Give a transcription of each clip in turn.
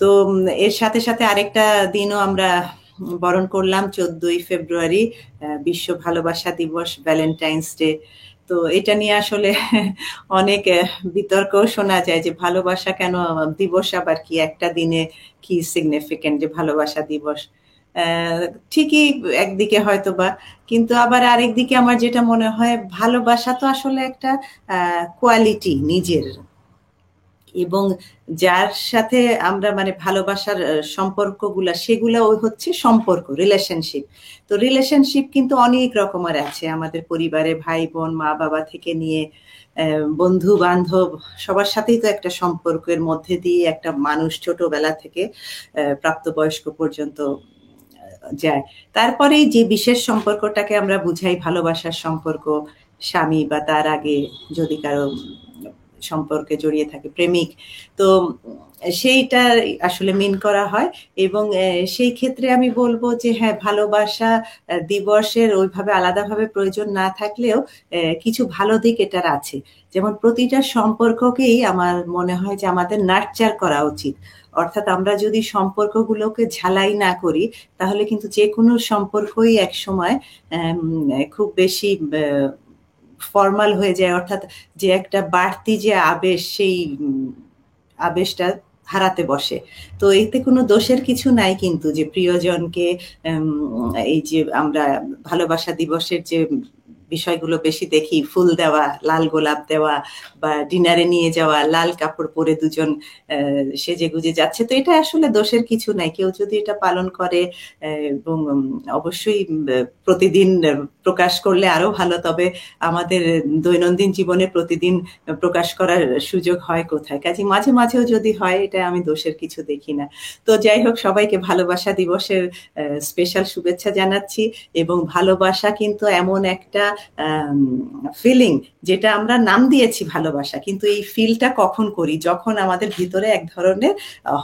তো এর সাথে সাথে আরেকটা দিনও আমরা বরণ করলাম 14ই ফেব্রুয়ারি, বিশ্ব ভালোবাসা দিবস, ভ্যালেন্টাইন্স ডে। তো এটা নিয়ে আসলে অনেক বিতর্ক শোনা যায় যে ভালোবাসা কেন দিবস, আবার কি একটা দিনে কি সিগনিফিকেন্ট যে ভালোবাসা দিবস। ঠিকই একদিকে হয়তো বা, কিন্তু আবার আরেকদিকে আমার যেটা মনে হয় ভালোবাসা তো আসলে একটা কোয়ালিটি নিজের, এবং যার সাথে আমরা মানে ভালোবাসার সম্পর্কগুলা সেগুলা ওই হচ্ছে সম্পর্ক, রিলেশনশিপ। তো রিলেশনশিপ কিন্তু অনেক রকমের আছে আমাদের পরিবারে, ভাই বোন মা বাবা থেকে নিয়ে বন্ধু বান্ধব সবার সাথেই তো একটা সম্পর্কের মধ্যে দিয়ে একটা মানুষ ছোটবেলা থেকে প্রাপ্তবয়স্ক পর্যন্ত যায়। তারপরেই যে বিশেষ সম্পর্কটাকে আমরা বুঝাই ভালোবাসার সম্পর্ক, স্বামী বা তার আগে যদি কারো সম্পর্কে জড়িয়ে থাকে প্রেমিক, তো সেইটা আসলে মিন করা হয়। এবং সেই ক্ষেত্রে আমি বলবো যে হ্যাঁ, ভালোবাসা দিবসের ওইভাবে আলাদাভাবে প্রয়োজন না থাকলেও কিছু ভালো দিক এটার আছে। যেমন প্রতিটা সম্পর্ককেই আমার মনে হয় যে আমাদের নার্চার করা উচিত। অর্থাৎ আমরা যদি সম্পর্কগুলোকে ঝালাই না করি তাহলে কিন্তু যে কোনো সম্পর্কই এক সময় খুব বেশি ফর্মাল হয়ে যায়, অর্থাৎ যে একটা বাড়তি যে আবেশ সেই আবেশটা হারাতে বসে। তো এতে কোনো দোষের কিছু নাই কিন্তু, যে প্রিয়জনকে এই যে আমরা ভালোবাসা দিবসের যে বিষয়গুলো বেশি দেখি, ফুল দেওয়া, লাল গোলাপ দেওয়া, বা ডিনারে নিয়ে যাওয়া, লাল কাপড় পরে দুজন সেজে গুজে যাচ্ছে, তো এটা আসলে দোষের কিছু নাই। কেউ যদি এটা পালন করে এবং অবশ্যই প্রতিদিন প্রকাশ করলে আরো ভালো। তবে আমাদের দৈনন্দিন জীবনে প্রতিদিন প্রকাশ করার সুযোগ হয় কোথায়? কাজে মাঝে মাঝেও যদি হয়, এটা আমি দোষের কিছু দেখি না। তো যাই হোক, সবাইকে ভালোবাসা দিবসের স্পেশাল শুভেচ্ছা জানাচ্ছি। এবং ভালোবাসা কিন্তু এমন একটা ফিলিং, যেটা আমরা নাম দিয়েছি ভালোবাসা, কিন্তু এই ফিলটা কখন করি? যখন আমাদের ভিতরে এক ধরনের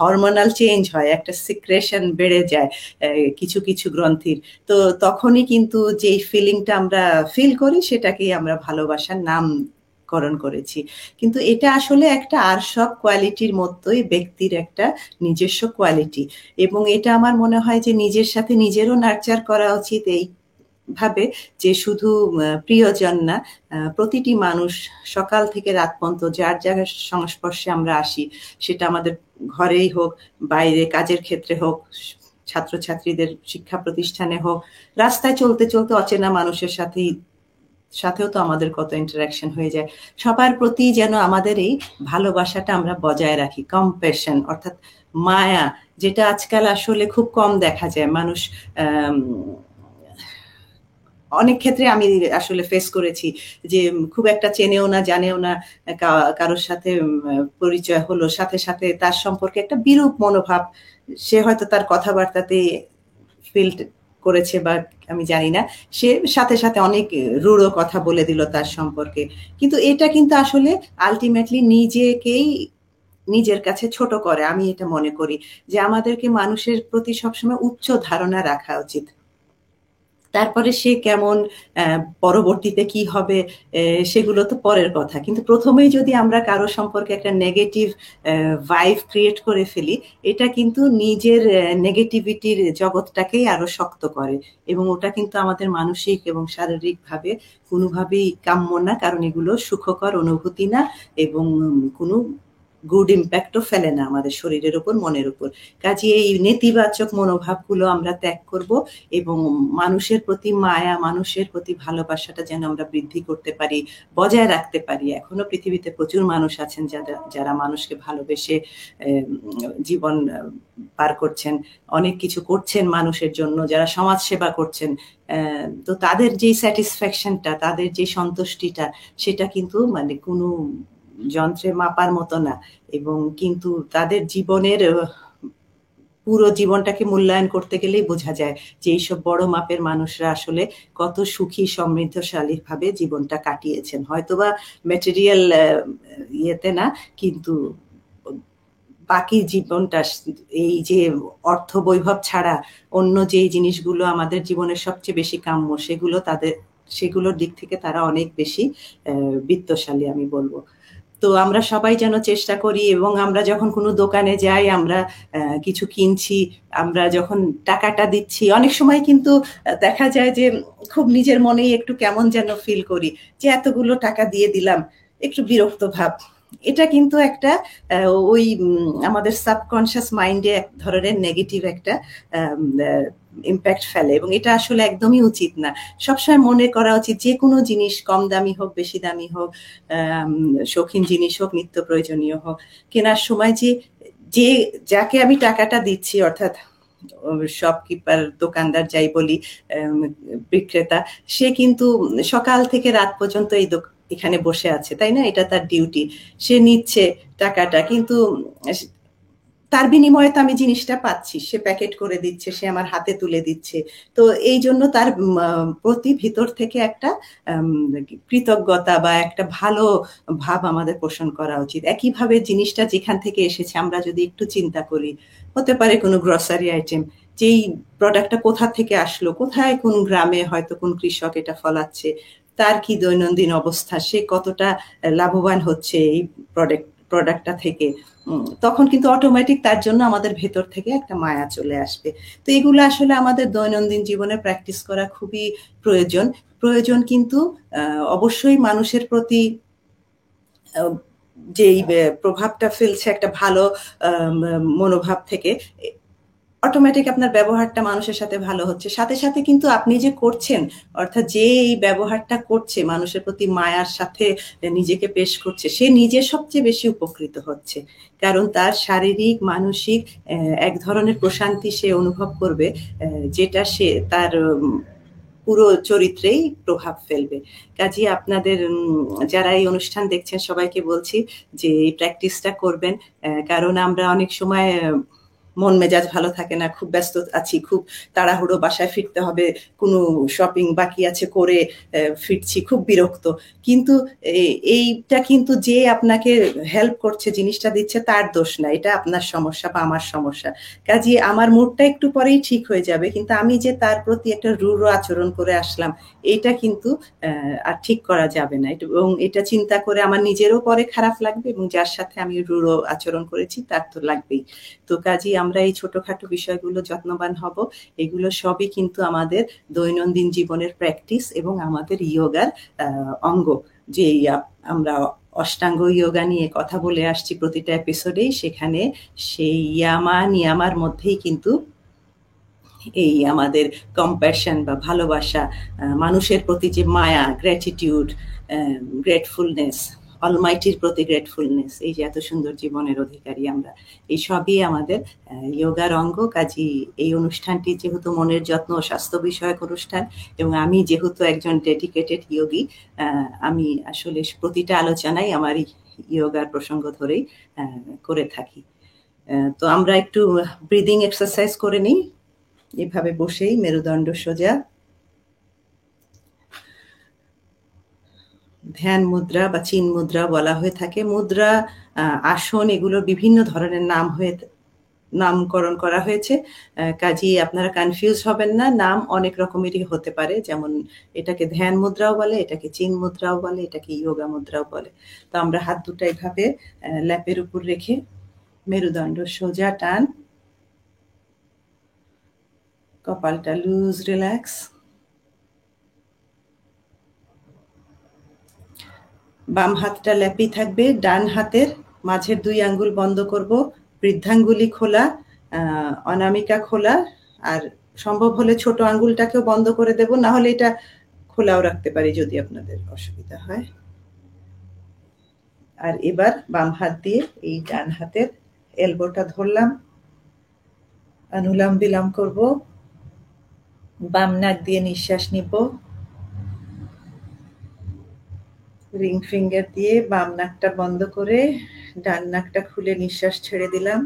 হরমোনাল চেঞ্জ হয়, একটা সিক্রেশন বেড়ে যায় কিছু কিছু গ্রন্থির। তো তখনই কিন্তু যেই ফিলিংটা আমরা ফিল করি সেটাকেই আমরা ভালোবাসার নাম করণ করেছি। কিন্তু এটা আসলে একটা আর সব কোয়ালিটির মতোই ব্যক্তির একটা নিজস্ব কোয়ালিটি, এবং এটা আমার মনে হয় যে নিজের সাথে নিজেরও নার্চার করা উচিত এই ভাবে যে শুধু প্রিয়জন না, প্রতিটি মানুষ সকাল থেকে রাত পর্যন্ত যার যার সংস্পর্শে আমরা আসি, সেটা আমাদের ঘরেই হোক, বাইরে কাজের ক্ষেত্রে হোক, ছাত্রছাত্রীদের শিক্ষা প্রতিষ্ঠানে হোক, রাস্তায় চলতে চলতে অচেনা মানুষের সাথেও তো আমাদের কত ইন্টারাকশন হয়ে যায়। সবার প্রতি যেন আমাদের এই ভালোবাসাটা আমরা বজায় রাখি, কম্প্যাশন অর্থাৎ মায়া, যেটা আজকাল আসলে খুব কম দেখা যায়। মানুষ অনেক ক্ষেত্রে আমি আসলে ফেস করেছি যে খুব একটা চেনেও না জানেও না, কারোর সাথে পরিচয় হলো, সাথে সাথে তার সম্পর্কে একটা বিরূপ মনোভাব সে হয়তো তার কথাবার্তাতে ফিল করেছে, বা আমি জানি না, সে সাথে সাথে অনেক রূঢ় কথা বলে দিল তার সম্পর্কে। কিন্তু এটা কিন্তু আসলে আলটিমেটলি নিজেকেই নিজের কাছে ছোট করে। আমি এটা মনে করি যে আমাদেরকে মানুষের প্রতি সবসময় উচ্চ ধারণা রাখা উচিত। তারপরে সে কেমন, পরবর্তীতে কি হবে, সেগুলো তো পরের কথা। কিন্তু প্রথমেই যদি আমরা কারো সম্পর্কে একটা নেগেটিভ ভাইব ক্রিয়েট করে ফেলি, এটা কিন্তু নিজের নেগেটিভিটির জগৎটাকেই আরো শক্ত করে, এবং ওটা কিন্তু আমাদের মানসিক এবং শারীরিকভাবে কোনোভাবেই কাম্য না, কারণ এগুলো সুখকর অনুভূতি না, এবং কোনো গুড ইম্প্যাক্টও ফেলে না আমাদের শরীরের উপর, মনের উপর। কাজে এই নেতিবাচক মনোভাবগুলো আমরা ত্যাগ করব, এবং মানুষের প্রতি মায়া, মানুষের প্রতি ভালোবাসাটা যেন আমরা বৃদ্ধি করতে পারি, বজায় রাখতে পারি। এখনো পৃথিবীতে প্রচুর মানুষ আছেন যারা মানুষকে ভালোবেসে জীবন পার করছেন, অনেক কিছু করছেন মানুষের জন্য, যারা সমাজ সেবা করছেন। তো তাদের যে স্যাটিসফ্যাকশনটা, তাদের যে সন্তুষ্টিটা, সেটা কিন্তু মানে কোনো যন্ত্রে মাপার মতো না। এবং কিন্তু তাদের জীবনের পুরো জীবনটাকে মূল্যায়ন করতে গেলেই বোঝা যায় যে এইসব বড় মাপের মানুষরা আসলে কত সুখী সমৃদ্ধশালী ভাবে জীবনটা কাটিয়েছেন, হয়তোবা ম্যাটেরিয়াল ইয়েতে না, কিন্তু বাকি জীবনটা এই যে অর্থ বৈভব ছাড়া অন্য যেই জিনিসগুলো আমাদের জীবনের সবচেয়ে বেশি কাম্য, সেগুলোর দিক থেকে তারা অনেক বেশি বিত্তশালী আমি বলবো। তো আমরা সবাই যেন চেষ্টা করি, এবং আমরা যখন কোনো দোকানে যাই, আমরা কিছু কিনছি, আমরা যখন টাকাটা দিচ্ছি, অনেক সময় কিন্তু দেখা যায় যে খুব নিজের মনেই একটু কেমন যেন ফিল করি যে এতগুলো টাকা দিয়ে দিলাম, একটু বিরক্ত ভাব। এটা কিন্তু একটা ওই আমাদের সাবকনশিয়াস মাইন্ডে এক ধরনের নেগেটিভ একটা ইম্প্যাক্ট ফেলে, এবং এটা আসলে একদমই উচিত না। সবসময় মনে করা উচিত যে কোনো জিনিস কম দামি হোক, বেশি দামি হোক, শৌখিন জিনিস হোক, নিত্য প্রয়োজনীয় হোক, কেনার সময় যে যে যাকে আমি টাকাটা দিচ্ছি, অর্থাৎ শপকিপার, দোকানদার যাই বলি, বিক্রেতা, সে কিন্তু সকাল থেকে রাত পর্যন্ত এখানে বসে আছে, তাই না? এটা তার ডিউটি, সে নিচ্ছে টাকাটা, কিন্তু তার বিনিময়ে তো আমি জিনিসটা পাচ্ছি, সে প্যাকেট করে দিচ্ছে, সে আমার হাতে তুলে দিচ্ছে। তো এই জন্য তার প্রতি ভিতর থেকে একটা কৃতজ্ঞতা বা একটা ভালো ভাব আমাদের পোষণ করা উচিত। একইভাবে জিনিসটা যেখান থেকে এসেছে আমরা যদি একটু চিন্তা করি, হতে পারে কোনো গ্রসারি আইটেম, যেই প্রোডাক্টটা কোথা থেকে আসলো, কোথায় কোন গ্রামে হয়তো কোন কৃষক এটা ফলাচ্ছে, তার কি দৈনন্দিন অবস্থা, সে কতটা লাভবান হচ্ছে এই প্রোডাক্টটা থেকে, তখন কিন্তু অটোমেটিক তার জন্য আমাদের ভেতর থেকে একটা মায়া চলে আসবে। তো এগুলো আসলে আমাদের দৈনন্দিন জীবনে প্র্যাকটিস করা খুবই প্রয়োজন। প্রয়োজন কিন্তু অবশ্যই মানুষের প্রতি যেই প্রভাবটা ফেলছে একটা ভালো মনোভাব থেকে, অটোমেটিক আপনার ব্যবহারটা মানুষের সাথে ভালো হচ্ছে। সাথে সাথে কিন্তু আপনি যে করছেন, অর্থাৎ যে এই ব্যবহারটা করছে, মানুষের প্রতি মায়ার সাথে নিজেকে পেশ করছে, সে নিজে সবচেয়ে বেশি উপকৃত হচ্ছে। কারণ তার শারীরিক, মানসিক এক ধরনের প্রশান্তি সে অনুভব করবে, যেটা সে তার পুরো চরিত্রেই প্রভাব ফেলবে। কাজেই আপনাদের যারা এই অনুষ্ঠান দেখছেন সবাইকে বলছি যে এই প্র্যাকটিসটা করবেন। কারণ আমরা অনেক সময় মন মেজাজ ভালো থাকে না, খুব ব্যস্ত আছি, খুব তাড়াহুড়ো, বাসায় ফিরতে হবে, কোনো শপিং বাকি আছে করে ফিরছি, খুব বিরক্ত। কিন্তু এইটা কিন্তু যে আপনাকে হেল্প করছে, জিনিসটা দিচ্ছে, তার দোষ না, এটা আপনার সমস্যা বা আমার সমস্যা। কাজে আমার মুডটা একটু পরেই ঠিক হয়ে যাবে, কিন্তু আমি যে তার প্রতি একটা রূঢ় আচরণ করে আসলাম, এটা কিন্তু আর ঠিক করা যাবে না। এবং এটা চিন্তা করে আমার নিজেরও পরে খারাপ লাগবে, এবং যার সাথে আমি রূঢ় আচরণ করেছি তার তো লাগবেই। তো কাজেই আমরা এই ছোটখাটো বিষয়গুলো যত্নবান হব। এগুলো সবই কিন্তু আমাদের দৈনন্দিন জীবনের প্র্যাকটিস এবং আমাদের ইয়োগার অঙ্গ। যে আমরা অষ্টাঙ্গ ইয়োগা নিয়ে কথা বলে আসছি প্রতিটা এপিসোডেই, সেখানে সেই ইয়ামা নিয়ামার মধ্যেই কিন্তু এই আমাদের কম্প্যাশন বা ভালোবাসা, মানুষের প্রতি যে মায়া, গ্র্যাটিটিউড, গ্রেটফুলনেস, অলমাইটির প্রতি গ্রেটফুলনেস, এই যে এত সুন্দর জীবনের অধিকারী আমরা, এই সবই আমাদের যোগার অঙ্গ। কাজী এই অনুষ্ঠানটি যেহেতু মনের যত্ন ও স্বাস্থ্য বিষয়ক অনুষ্ঠান, এবং আমি যেহেতু একজন ডেডিকেটেড ইয়োগী, আমি আসলে প্রতিটা আলোচনায় আমার ইয়োগার প্রসঙ্গ ধরেই করে থাকি। তো আমরা একটু ব্রিদিং এক্সারসাইজ করে নিই, এভাবে বসেই মেরুদণ্ড সোজা। ধ্যান মুদ্রা বা চিন মুদ্রা বলা হয়ে থাকে। মুদ্রা, আসন, এগুলোর বিভিন্ন ধরনের নামকরণ করা হয়েছে। কাজেই আপনারা কনফিউজ হবেন না, নাম অনেক রকমেরই হতে পারে। যেমন এটাকে ধ্যান মুদ্রাও বলে, এটাকে চিন মুদ্রাও বলে, এটাকে যোগা মুদ্রাও বলে। তো আমরা হাত দুটো এইভাবে ল্যাপের উপর রেখে মেরুদণ্ড সোজা টান, কপালটা লুজ, রিল্যাক্স। বাম হাতটা ল্যাপেই থাকবে, ডান হাতের মাঝের 2 আঙ্গুল বন্ধ করব, বৃদ্ধাঙ্গুলি খোলা, অনামিকা খোলা, আর সম্ভব হলে ছোট আঙ্গুলটাকেও বন্ধ করে দেব, না হলে এটা খোলাও রাখতে পারি যদি আপনাদের অসুবিধা হয়। আর এবার বাম হাত দিয়ে এই ডান হাতের এলবোটা ধরলাম, অনুলোম বিলোম করব, বাম নাক দিয়ে নিঃশ্বাস নিব, রিং ফিঙ্গার দিয়ে বাম নাকটা বন্ধ করে ডান নাকটা খুলে নিঃশ্বাস ছেড়ে দিলাম।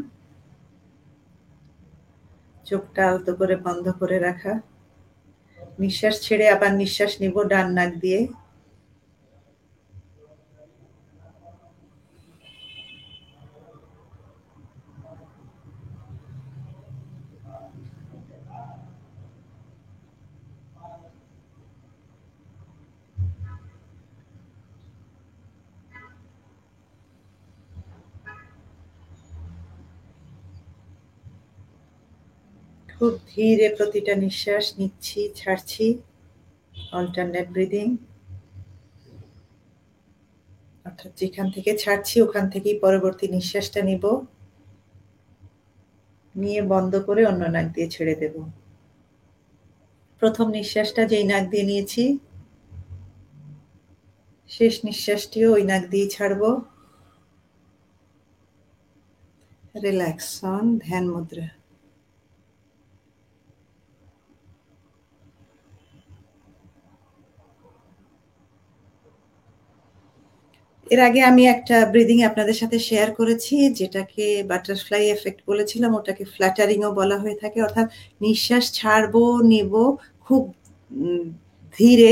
চোখটা আলতো করে বন্ধ করে রাখা, নিঃশ্বাস ছেড়ে আবার নিঃশ্বাস নিব ডান নাক দিয়ে। খুব ধীরে প্রতিটা নিঃশ্বাস নিচ্ছি, ছাড়ছি। Alternate breathing. অর্থাৎ যেখান থেকে ছাড়ছি ওখান থেকেই পরবর্তী নিঃশ্বাসটা নিব। নিয়ে বন্ধ করে অন্য নাক দিয়ে ছেড়ে দেব। প্রথম নিঃশ্বাসটা যেই নাক দিয়ে নিয়েছি, শেষ নিঃশ্বাসটিও ওই নাক দিয়েই ছাড়ব। রিল্যাক্স অন, ধ্যান মুদ্রা। এর আগে আমি একটা ব্রিদিং আপনাদের সাথে শেয়ার করেছি, যেটাকে বাটারফ্লাই এফেক্ট বলেছিলাম। ওটাকে ফ্ল্যাটারিংও বলা হয়ে থাকে। অর্থাৎ নিঃশ্বাস ছাড়বো, নিব খুব ধীরে।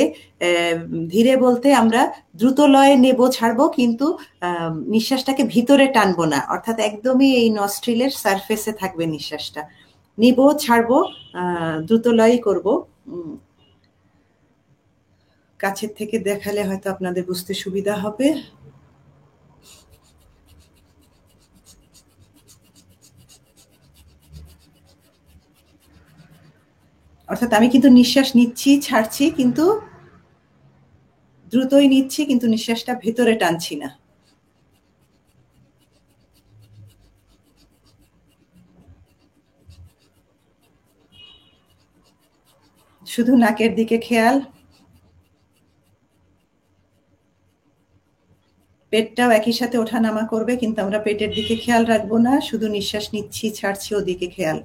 ধীরে বলতে আমরা দ্রুত লয়ে নেব, ছাড়বো, কিন্তু নিঃশ্বাসটাকে ভিতরে টানবো না। অর্থাৎ একদমই এই নস্ট্রিলের সারফেসে থাকবে নিঃশ্বাসটা। নিব, ছাড়বো, দ্রুত লয়ই করবো। কাছের থেকে দেখালে হয়তো আপনাদের বুঝতে সুবিধা হবে। অর্থাৎ আমি কিন্তু নিঃশ্বাস নিচ্ছি, ছাড়ছি, কিন্তু দ্রুতই নিচ্ছি, কিন্তু নিঃশ্বাসটা ভেতরে টানছি না। শুধু নাকের দিকে খেয়াল। পেটটাও একই সাথে ওঠানামা করবে, কিন্তু আমরা পেটের দিকে খেয়াল রাখবো না। শুধু নিঃশ্বাস নিচ্ছি, ছাড়ছি, ওদিকে খেয়াল।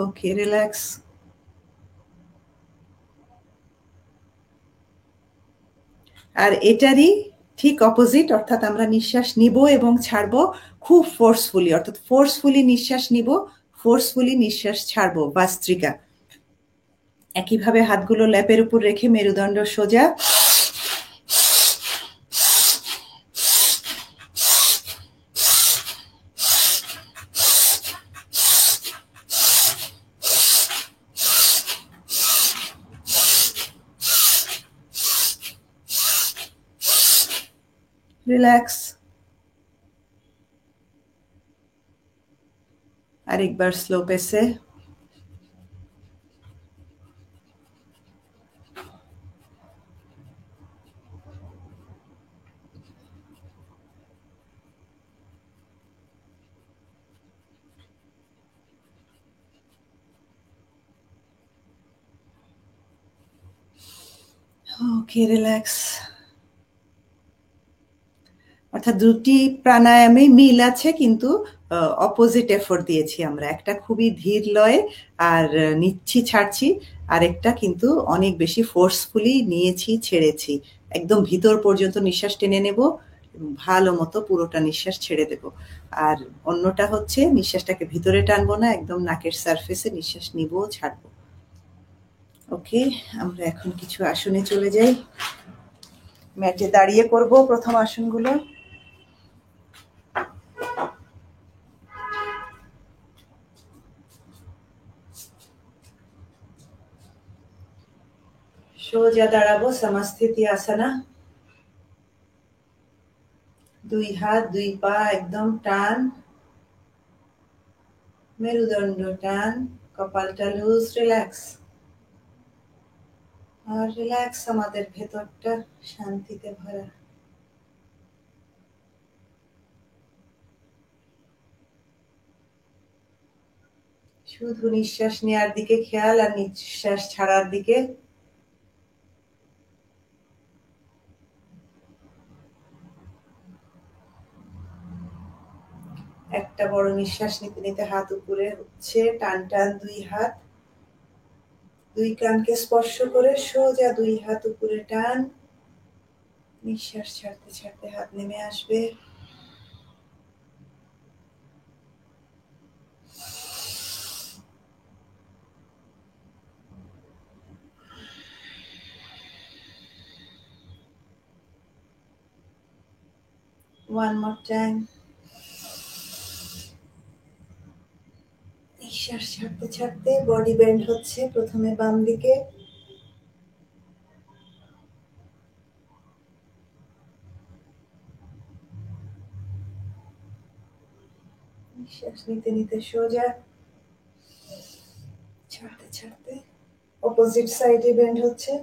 ওকে, রিল্যাক্স। আর এটারই ঠিক অপোজিট, অর্থাৎ আমরা নিঃশ্বাস নিব এবং ছাড়বো খুব ফোর্সফুলি। অর্থাৎ ফোর্সফুলি নিঃশ্বাস নিব, ফোর্সফুলি নিঃশ্বাস ছাড়বো, বাস্ত্রিকা। একইভাবে হাতগুলো ল্যাপের উপর রেখে মেরুদণ্ড সোজা। রিল্যাক্স। আরেকবার স্লো পেসে। ওকে, রিল্যাক্স। অর্থাৎ দুটি প্রাণায়ামে মিল আছে, কিন্তু অপোজিট এফোর্ট দিয়েছি আমরা। একটা খুবই ধীর লয়ে আর নিচ্ছি, ছাড়ছি। আরেকটা কিন্তু অনেক বেশি ফোর্সফুলি নিয়েছি, ছেড়েছি। একদম ভিতর পর্যন্ত নিঃশ্বাস টেনে নেব এবং ভালো মতো পুরোটা নিঃশ্বাস ছেড়ে দেব। আর অন্যটা হচ্ছে নিঃশ্বাসটাকে ভিতরে টানবো না, একদম নাকের সারফেসে নিঃশ্বাস নিব, ছাড়বো। ওকে, আমরা এখন কিছু আসনে চলে যাই। ম্যাটে দাঁড়িয়ে করব প্রথম আসনগুলো। সোজা দাঁড়াবো, সমস্থিতি আসনা। দুই হাত, দুই পা একদম টান। মেরুদণ্ড টান, কপালটা লুজ, রিল্যাক্স। আর রিল্যাক্স, আমাদের ভেতরটা শান্তিতে ভরা। শুধু নিঃশ্বাস নেওয়ার দিকে খেয়াল আর নিঃশ্বাস ছাড়ার দিকে। একটা বড় নিঃশ্বাস নিতে নিতে হাত উপরে হচ্ছে, টান টান দুই হাত। দুই কানকে স্পর্শ করে সোজা দুই হাত উপরে টান। নিঃশ্বাস ছাড়তে ছাড়তে হাত নেমে আসবে। One more time. নিঃশ্বাস ছাড়তে ছাড়তে বডি বেন্ড হচ্ছে। প্রথমে বাম দিকে, নিঃশ্বাস নিতে নিতে সোজা, ছাড়তে ছাড়তে অপোজিট সাইডে বেন্ড হচ্ছে।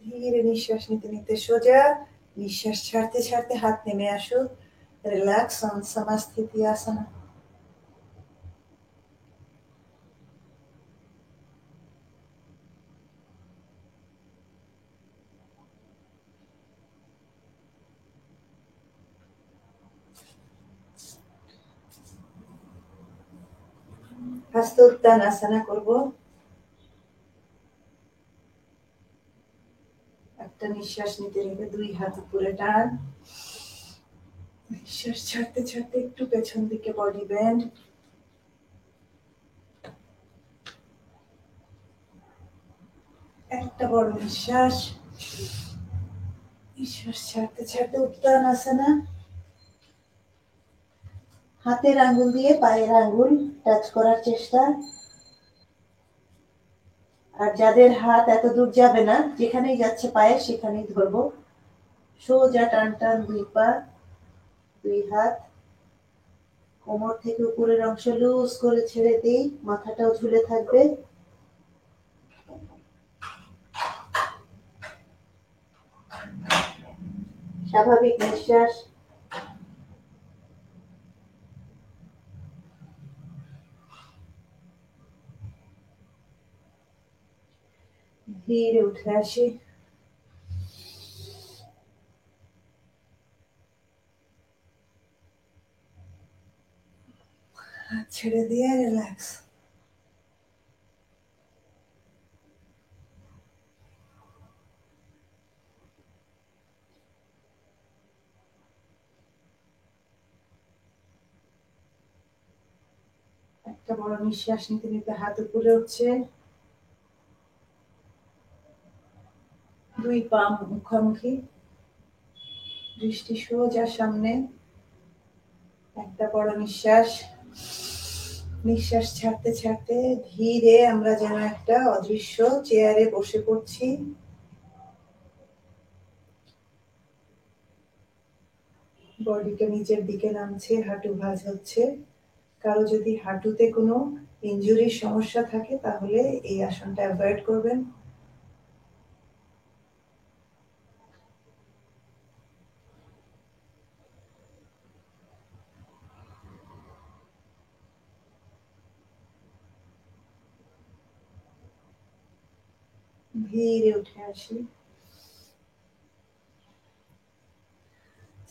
ধীরে নিঃশ্বাস নিতে নিতে সোজা, নিঃশ্বাস ছাড়তে ছাড়তে হাত নেমে আসুক। রিল্যাক্স অন সমাস্থিতি আসনা। হস্ত উত্তানাসনা করব। একটা নিঃশ্বাস নিতে নিতে দুই হাত উপরে টান, নিঃশ্বাস ছাড়তে ছাড়তে একটু পেছন দিকে বডি বেন্ড। একটা বড় নিঃশ্বাস, নিঃশ্বাস ছাড়তে ছাড়তে উত্তানাসনা। হাতের আঙ্গুল দিয়ে পায়ের আঙ্গুল টাচ করার চেষ্টা। আর যাদের হাত এত দূর যাবে না, যেখানেই যাচ্ছে পায়ে সেখানেই ধরবো। সোজা টান টান দুই পা, দুই হাত। কোমর থেকে উপরের অংশ লুজ করে ছেড়ে দিই, মাথাটাও ঝুলে থাকবে। স্বাভাবিক নিঃশ্বাস। ধীরে উঠে আসি। হাত ছেড়ে দিয়ে রিল্যাক্স। একটা বড় নিঃশ্বাস নিতে নিতে হাত উপরে উঠছে। দুই পা মুখোমুখি, দৃষ্টি সোজা সামনে। একটা বড় নিঃশ্বাস, নিঃশ্বাস ছাড়তে ছাড়তে ধীরে আমরা যেন একটা অদৃশ্য চেয়ারে বসে পড়ছি। বডিটা নিচের দিকে নামছে, হাঁটু ভাঁজ হচ্ছে। কারো যদি হাঁটুতে কোনো ইনজুরির সমস্যা থাকে তাহলে এই আসনটা অ্যাভয়েড করবেন। ধীরে উঠে আসি।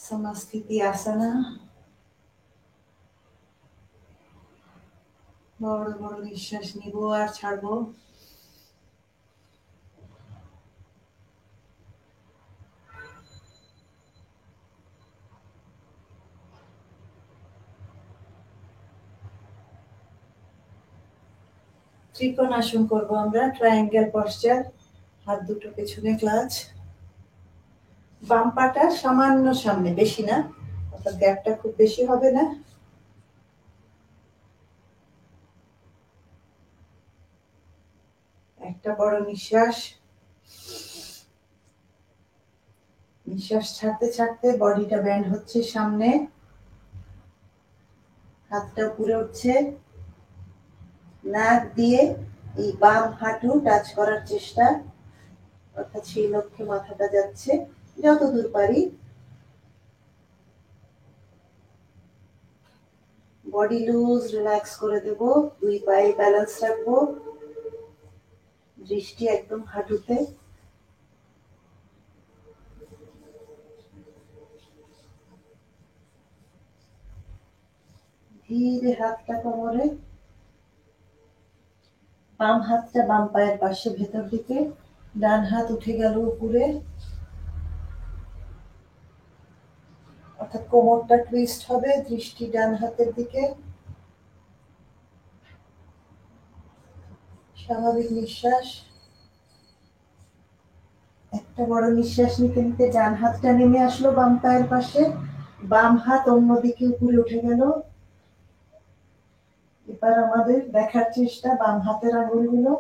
সমাস্থিতি আসনা। বড় বড় নিঃশ্বাস নিব আর ছাড়বো। ত্রিকোণাসন করব আমরা, ট্রায়াঙ্গেল পশ্চার। হাত দুটো পেছনে ক্লাচ। বাম পাটা সামান্য সামনে, বেশি না, অর্থাৎ গ্যাপটা খুব বেশি হবে না। একটা বড় নিঃশ্বাস, নিঃশ্বাস ছাড়তে ছাড়তে বডিটা ব্যান্ড হচ্ছে সামনে। হাতটা উপরে উঠছে। নাক দিয়ে এই বাম হাঁটু টাচ করার চেষ্টা, অর্থাৎ সেই লক্ষ্যে মাথাটা যাচ্ছে যতদূর পারি। বডি লুজ, রিল্যাক্স করে দেব। দুই পায়ে ব্যালেন্স রাখবো, দৃষ্টি একদম হাঁটুতে। ধীরে হাতটা কোমরে, বাম হাতটা বাম পায়ের পাশে ভেতর দিকে, ডান হাত উঠে গেল উপরে, অর্থাৎ কোমরটা টুইস্ট হবে। দৃষ্টি ডান হাতের দিকে। স্বাভাবিক নিঃশ্বাস। একটা বড় নিঃশ্বাস নিতে নিতে ডান হাতটা নেমে আসলো বাম পায়ের পাশে, বাম হাত অন্যদিকে উপরে উঠে গেল। এবার আমাদের দেখার চেষ্টা বাম হাতের আঙুলগুলো।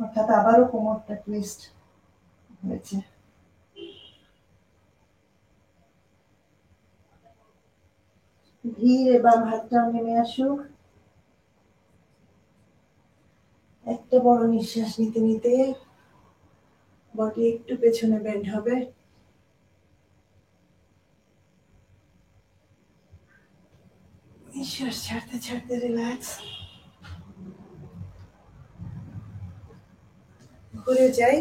অর্থাৎ আবারও কোমরটা টুইস্ট হয়েছে। ধীরে বাম হাতটাও নেমে আসুক। একটা বড় নিঃশ্বাস নিতে নিতে বডি একটু পেছনে বেন্ড হবে। নিঃশ্বাস ছাড়তে ছাড়তে রিল্যাক্স। ঘুরে যাই।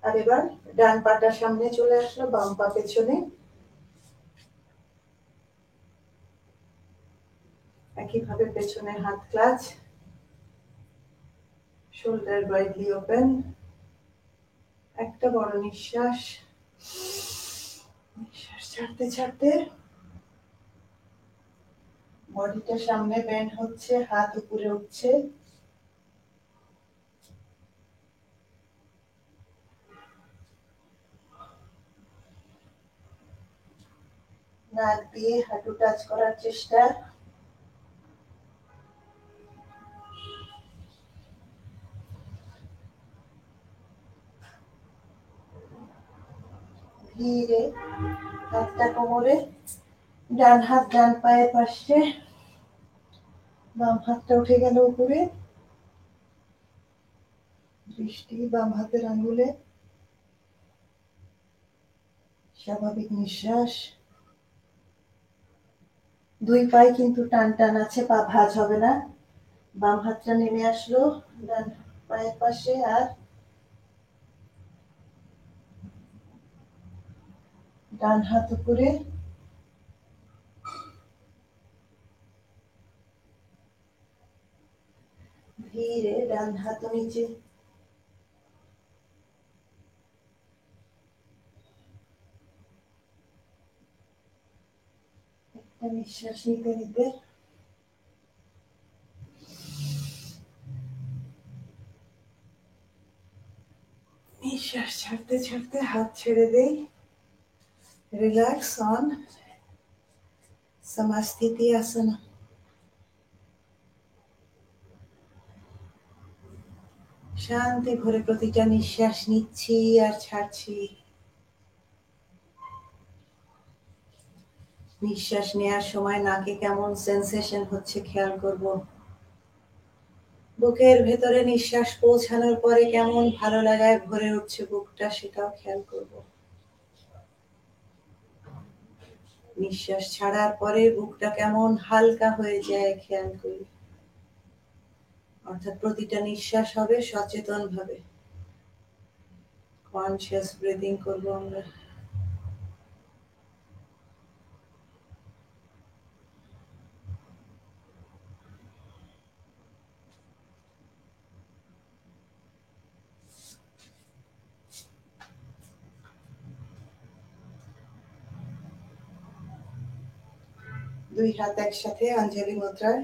আর এবার ডান পাটা সামনে চলে আসলো, বাম পা পেছনে। একইভাবে পেছনে হাত ক্লাচ, শোল্ডার ওয়াইডলি ওপেন। একটা বড় নিঃশ্বাস। নিঃশ্বাস ছাড়তে ছাড়তে বডিটা সামনে বেন্ড হচ্ছে, হাত উপরে উঠছে। নাক দিয়ে হাঁটু টাচ করার চেষ্টা। ধীরে হাতটা কোমরে, ডান হাত ডান পায়ের পাশে, বাম হাতটা উঠে গেল উপরে। দৃষ্টি বাম হাতের আঙ্গুলে। স্বাভাবিক নিঃশ্বাস। দুই পায়ে কিন্তু টান টান আছে, পা ভাঁজ হবে না। বাম হাতটা নেমে আসলো ডান পায়ের পাশে, আর ডান হাত উপরে। ধীরে ডান হাত নিচে। একটা নিঃশ্বাস নিতে নিতে নিঃশ্বাস ছাড়তে ছাড়তে হাত ছেড়ে দেই। রিল্যাক্স অন সমাস্থিতি আসনা। শান্তি ভরে প্রতিটা নিঃশ্বাস নিচ্ছি আর ছাড়ছি। নিঃশ্বাস নেওয়ার সময় নাকে কেমন সেন্সেশন হচ্ছে খেয়াল করব। বুকের ভেতরে নিঃশ্বাস পৌঁছানোর পরে কেমন ভালো লাগায় ভরে উঠছে বুকটা, সেটাও খেয়াল করব। নিঃশ্বাস ছাড়ার পরে বুকটা কেমন হালকা হয়ে যায় খেয়াল করি। অর্থাৎ প্রতিটা নিঃশ্বাস হবে সচেতন ভাবে। কনসিয়াস ব্রিদিং করবো আমরা। দুই হাত একসাথে অঞ্জলি মুদ্রায়।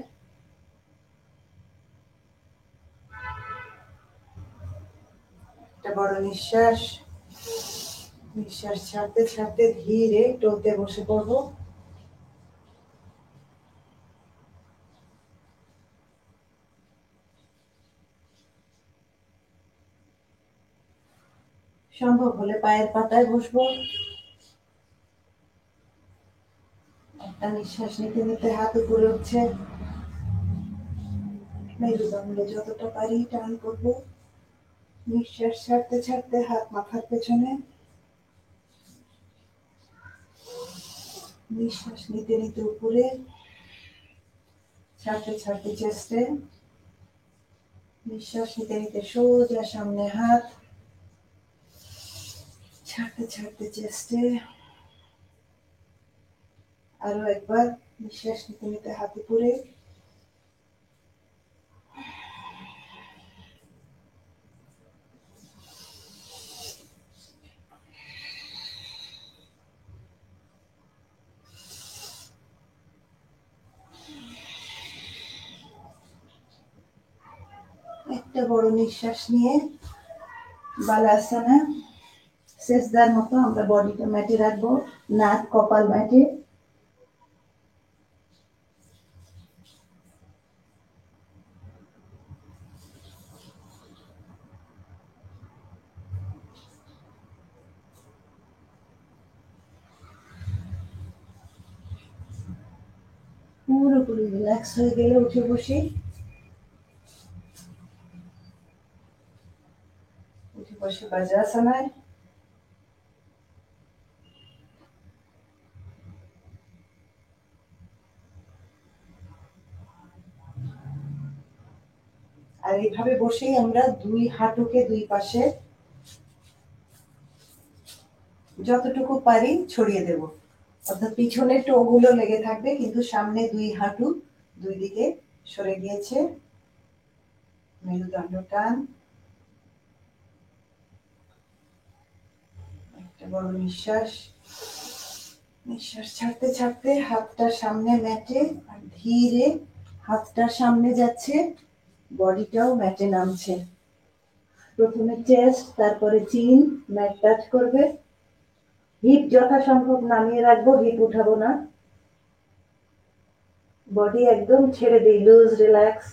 একটা বড় নিঃশ্বাস। নিঃশ্বাস ছাড়তে ছাড়তে ধীরে টোতে বসে পড়বো। সম্ভব হলে পায়ের পাতায় বসবো। একটা নিঃশ্বাস নিতে নিতে হাত উপরে উঠছে। মেরুদণ্ড যতটা পারি টান করবো। নিঃশ্বাস ছাড়তে ছাড়তে হাত মাথার পেছনে। নিঃশ্বাস নিতে নিতে উপরে, ছাড়তে ছাড়তে চেস্টে। নিঃশ্বাস নিতে নিতে সোজা সামনে হাত, ছাড়তে ছাড়তে চেস্টে। আরো একবার নিঃশ্বাস নিতে নিতে হাত উপরে। একটা বড় নিঃশ্বাস নিয়ে বালাসনা, সেজদার মতো আমরা বডিটা ম্যাটে রাখবো, নাক কপাল ম্যাটে। পুরোপুরি রিল্যাক্স হয়ে গেলে উঠে বসি। উঠে বসে বজ্রাসনায়। আর এইভাবে বসেই আমরা দুই হাঁটুকে দুই পাশে যতটুকু পারি ছড়িয়ে দেব, অর্থাৎ পিছনের টোগুলো লেগে থাকবে কিন্তু সামনে দুই হাঁটু দুই দিকে সরে গিয়েছে। মেরুদণ্ড টান, একটা বড় নিঃশ্বাস। নিঃশ্বাস ছাড়তে ছাড়তে হাতটা সামনে ম্যাটে, আর ধীরে হাতটা সামনে যাচ্ছে, বডিটাও ম্যাটে নামছে। প্রথমে চেস্ট, তারপরে চিন ম্যাট টাচ করবে। হিপ যথাসম্ভব নামিয়ে রাখবো, হিপ উঠাবো না। বডি একদম ছেড়ে দিই, লুজ রিল্যাক্স।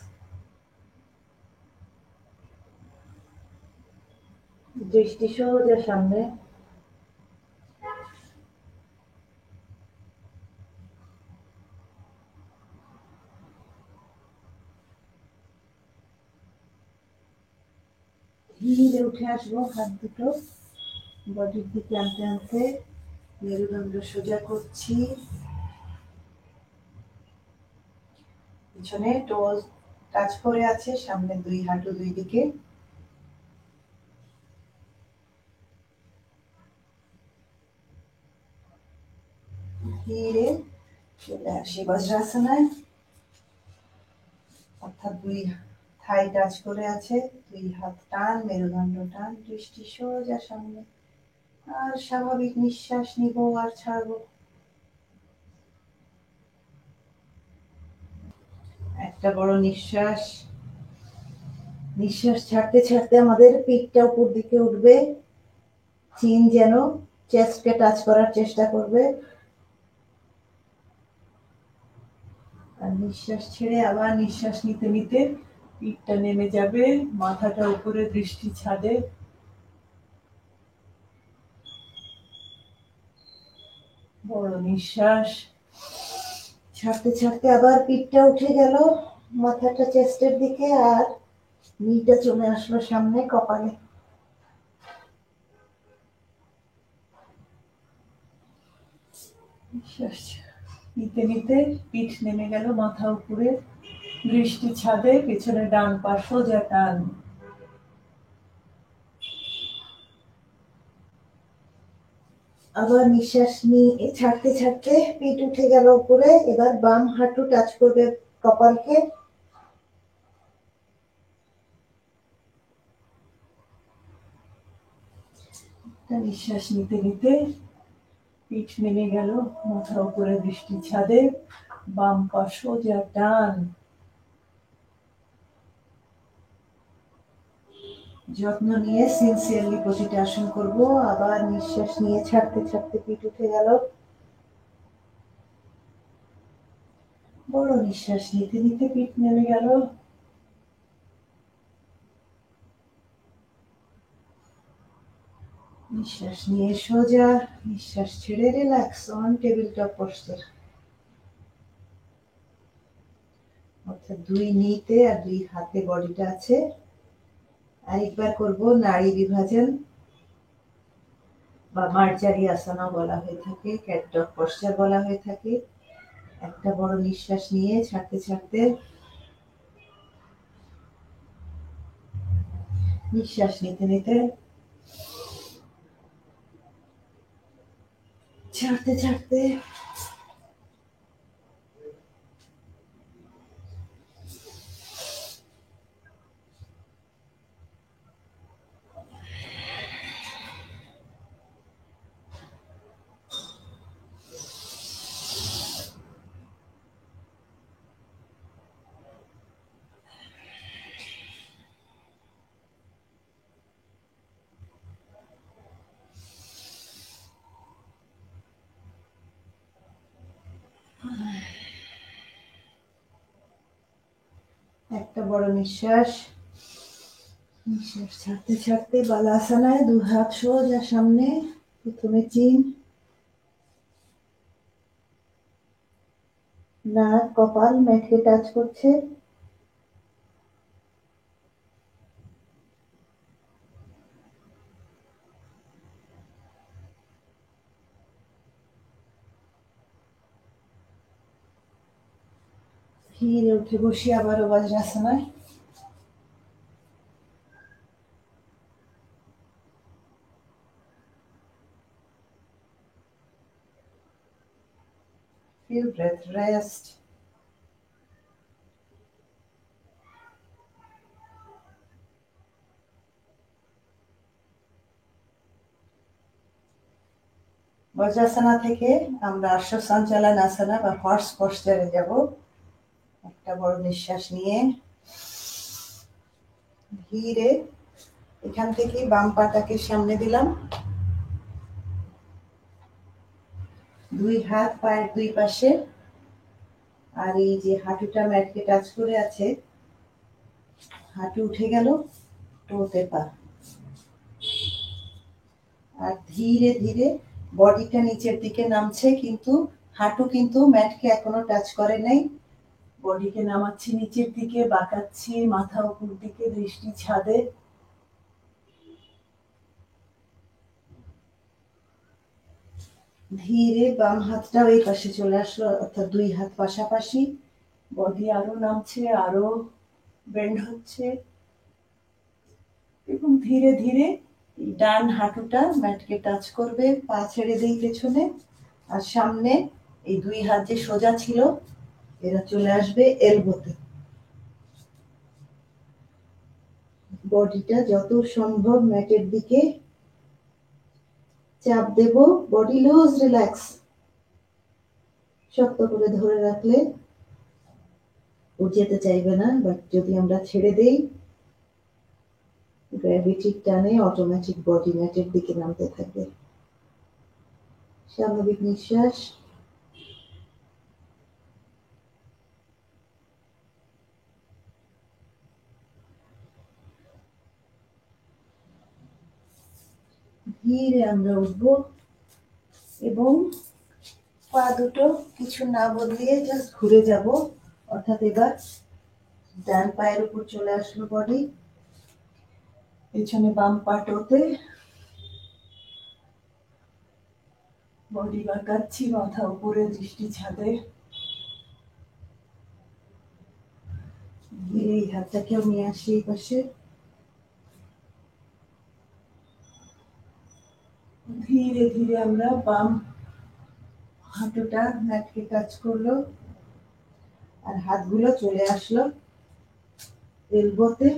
দৃষ্টি সোজা সামনে। ধীরে উঠে আসবো, হাত দুটো বডির দিকে আনতে আনতে মেরুদণ্ড সোজা করছি। পিছনে টোজ টাচ করে আছে, সামনে দুই হাঁটু দুই দিকে। ধীরে চলে আসি বজ্রাসনায়, অর্থাৎ দুই থাই টাচ করে আছে, দুই হাত টান, মেরুদণ্ড টান, দৃষ্টি সোজা সামনে। আর স্বাভাবিক নিঃশ্বাস নিব আর ছাড়বো। একটা বড় নিঃশ্বাস। নিঃশ্বাস ছাড়তে ছাড়তে আমাদের পিঠটা উপর দিকে উঠবে, চিন যেন চেস্টকে টাচ করার চেষ্টা করবে। আর নিঃশ্বাস ছেড়ে আবার নিঃশ্বাস নিতে নিতে পিঠটা নেমে যাবে, মাথাটা উপরে, দৃষ্টি ছাদে। বড় নিঃশ্বাস। ছাড়তে ছাড়তে আবার পিঠটা উঠে গেল, মাথাটা চেস্টের দিকে, আর নিটা চলে আসলো সামনে কপালে। নিঃশ্বাস নিতে নিতে পিঠ নেমে গেল, মাথা উপরে, দৃষ্টি ছাদে, পেছনে ডান পা সোজা টান। আবার নিঃশ্বাস নিয়ে ছাড়তে ছাড়তে পিঠ উঠে গেল উপরে, এবার বাম হাঁটু টাচ করবে কপালকে। নিঃশ্বাস নিতে নিতে পিঠ নেমে গেল, মাথা উপরে, দৃষ্টি ছাদে, বাম পা সোজা টান। যত্ন নিয়ে সিনসিয়ারলি প্রতিটা আসন করব। আবার নিঃশ্বাস নিয়ে ছাড়তে ছাড়তে পিঠ উঠে গেল। বড় নিঃশ্বাস নিতে নিতে পিঠ নেমে গেল। নিঃশ্বাস নিয়ে সোজা, নিঃশ্বাস ছেড়ে relax on table top posture. অর্থাৎ দুই নিতে আর দুই হাতে বডিটা আছে। আরেকবার করব নাড়ি বিভাজন, বা মার্জারি আসনা বলা হয়ে থাকে, ক্যাট ডগ পশ্চার বলা হয়ে থাকে। একটা বড় নিঃশ্বাস নিয়ে ছাড়তে ছাড়তে, নিঃশ্বাস নিতে নিতে, ছাড়তে ছাড়তে। একটা বড় নিঃশ্বাস। নিঃশ্বাস ছাড়তে ছাড়তে বালাসনায়, দু হাত সোজা সামনে। প্রথমে চিন, নাক কপাল ম্যাটকে টাচ করছে। ধীরে উঠে বসি আবারও বজ্রাসনায়। Few breath rest. বজ্রাসনা থেকে আমরা অশ্বসঞ্চালন আসনা বা হর্স পশ্চারে যাব। একটা বড় নিঃশ্বাস নিয়ে ধীরে এখান থেকে বাম পাটাকে সামনে দিলাম, দুই হাত পায়ের দুই পাশে, আর এই যে হাঁটুটা ম্যাটকে টাচ করে আছে, হাঁটু উঠে গেল, টোতে পা। আর ধীরে ধীরে বডিটা নিচের দিকে নামছে, কিন্তু হাঁটু কিন্তু ম্যাটকে এখনো টাচ করে নাই। বডিকে নামাচ্ছি নিচের দিকে, বাঁকাচ্ছি, মাথা উপর দিকে, দৃষ্টি ছাদে। ধীরে বাম হাতটা এই পাশে চলে আসলো, অর্থাৎ দুই হাত পাশাপাশি। বডি আরো নামছে, আরো বেন্ড হচ্ছে, এবং ধীরে ধীরে ডান হাঁটুটা ম্যাটকে টাচ করবে। পা ছেড়ে দেই পেছনে, আর সামনে এই দুই হাত যে সোজা ছিল এরা চলে আসবে এলবোতে। বডিটা যত সম্ভব ম্যাটের দিকে চাপ দেব। Body loose, relax. শক্ত করে ধরে রাখলে ও যেতে চাইবে না, বাট যদি আমরা ছেড়ে দেই, গ্র্যাভিটির টানে অটোমেটিক বডি ম্যাটের দিকে নামতে থাকবে। স্বাভাবিক নিঃশ্বাস। ধীরে আমরা উঠবো এবং পা দুটো কিছু না বদলিয়ে জাস্ট ঘুরে যাব, অর্থাৎ এবার ডান পায়ের উপর চলে আসলো বডি, পেছনে বাম পা টোতে, বডি বাঁকাচ্ছি, মাথা উপরে, দৃষ্টি ছাদে। ধীরে এই হাতটাকেও নিয়ে আসি এই পাশে। ধীরে ধীরে আমরা বাম হাঁটুটা ম্যাটকে টাচ করলো, আর হাতগুলো চলে আসলো এলবোতে।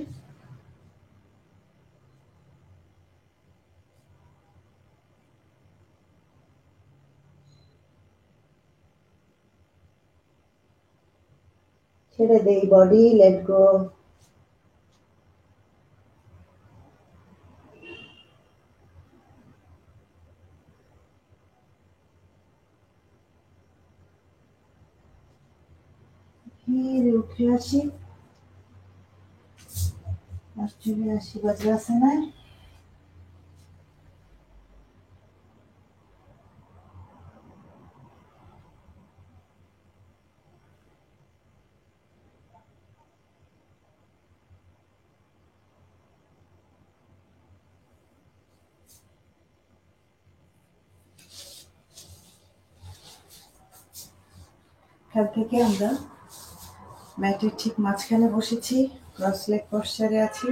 ছেড়ে দেই বডি, লেট গো। ধীরে উঠে আসি, আর চলে আসি বজ্রাসনায়। এখান থেকে আমরা ম্যাটের ঠিক মাঝখানে বসেছি, ক্রস লেগ পশ্চারে আছি,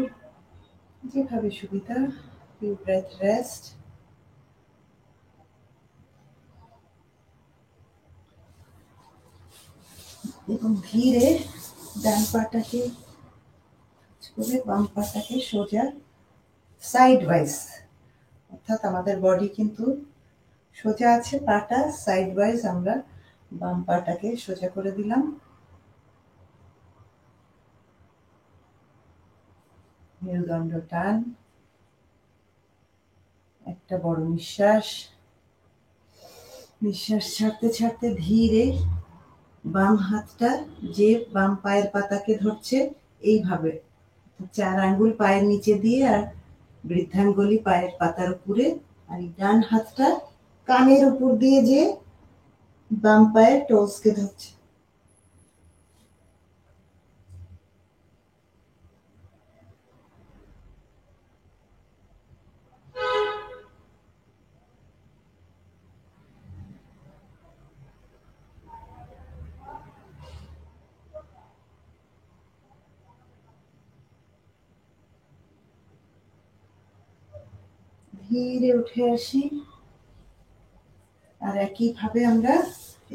যেভাবে সুবিধা। Few breath rest. এবং ধীরে ডান পাটাকে করে বাম পাটাকে সোজা সাইড ওয়াইজ, অর্থাৎ আমাদের বডি কিন্তু সোজা আছে, পাটা সাইড ওয়াইজ আমরা বাম পাটাকে সোজা করে দিলাম। মেরুদণ্ড টান, একটা বড় নিঃশ্বাস। নিঃশ্বাস ছাড়তে ছাড়তে ধীরে বাম হাতটা যে বাম পায়ের পাতাকে ধরছে এইভাবে, চার আঙ্গুল পায়ের নিচে দিয়ে আর বৃদ্ধাঙ্গুলি পায়ের পাতার উপরে, আর এই ডান হাতটা কানের উপর দিয়ে যে বাম পায়ের টোজকে ধরছে। ধীরে উঠে আসি। আর একইভাবে আমরা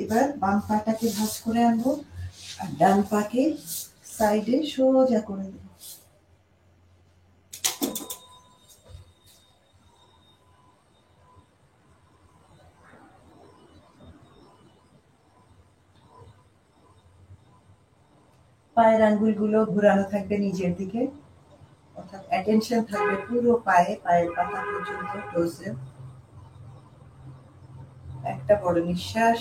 এবার বাম পাটাকে ভাঁজ করে আনবো আর ডান পাকে সাইডে সোজা করে দেব। পায়ের আঙ্গুলগুলো ঘোরানো থাকবে নিচের দিকে, অর্থাৎ অ্যাটেনশন থাকবে পুরো পায়ে, পায়ের পাতা পর্যন্ত টোজে। একটা বড় নিঃশ্বাস,